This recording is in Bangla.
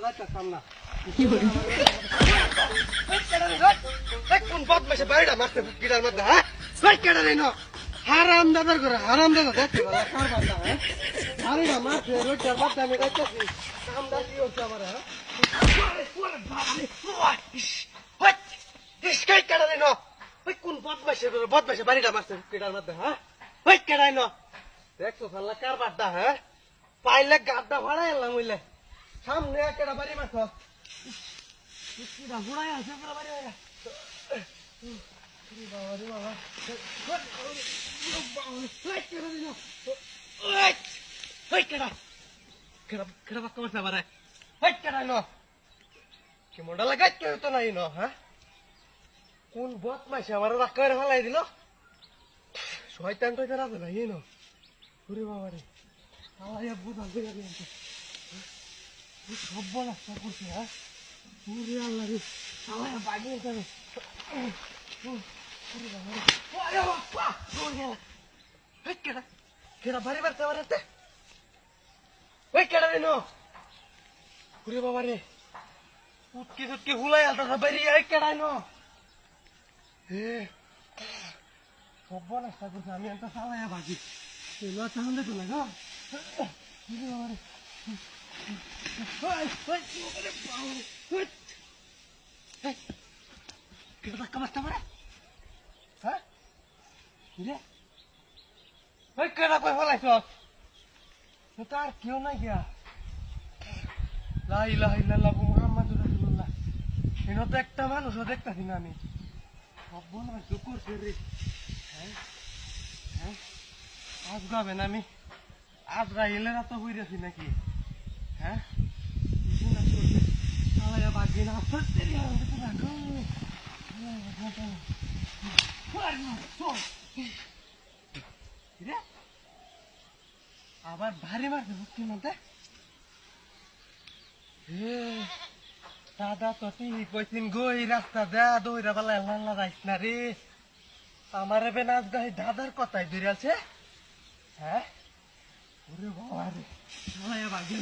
যাইতাম না কোন বদমাইশে বাড়িটা মারতে গিটার মধ্যে হ্যাঁ কেটে দিন হারাম দাদার করে হারাম দাদা দেখতে পারা কার বান্দা হ্যাঁ বাড়িটা মারতে রোজটার বাদ আমি যাইতেছি কামটা কি হচ্ছে আমার হ্যাঁ কেটে দিন কোন বদমাইশে বাড়িটা মারতে গিটার মধ্যে হ্যাঁ কেটাই ন দেখছো ফাল্লা কার বাড্ডা হ্যাঁ পাইলে গাড্ডা ভাড়াই এলাম হইলে সামনে একটা বাড়ি মাছ ঘুরাই আছে বাড়ি মন্ডা লাগাই কেউ তো নাই ন হ্যাঁ কোন বদ মাইছে আমার রাখার ফালাই দিল শয়তান তো রাখবে না এই ন ঘুরে বাবা রে আলাইয়া বুঝা সব্য নষ্ট করছে হ্যাঁ পুরে আল্লাহ রে আলাইয়া বাগিয়ে যাবে কেডা বাড়ি বাড়তে পারে ওই কেডা রে নো ঘুরে বাবা রে উটকি সুটকি হুলাই আলতা বাইরে কেডাই ন সব্য নষ্ট করছে আমি একটা চালাইয়া বাগি চান্দে তো লাগা ঘুরে বাবা রে কেডা কই ফলাইছ তার কেউ নাই গিয়া লা ইলাহা ইল্লাল্লাহ মুহাম্মাদুর রাসূলুল্লাহ এনো তো একটা মানুষও দেখতাছি না আমি সব না করছে রে হ্যাঁ হ্যাঁ আজ গাবেন আমি আজ রাইলেরা তো হইরেছি নাকি হ্যাঁ বাকি না আবার ভারী মারছে বুঝছি মধ্যে দাদা তো ঠিক কইছিন গো এই রাস্তা দা দৌড়া বেলা এল্লা যাইস না রে আমার এবে নাচ গাই দাদার কথাই ধরে আছে হ্যাঁ ওরে বাবা রে ভাগিয়ে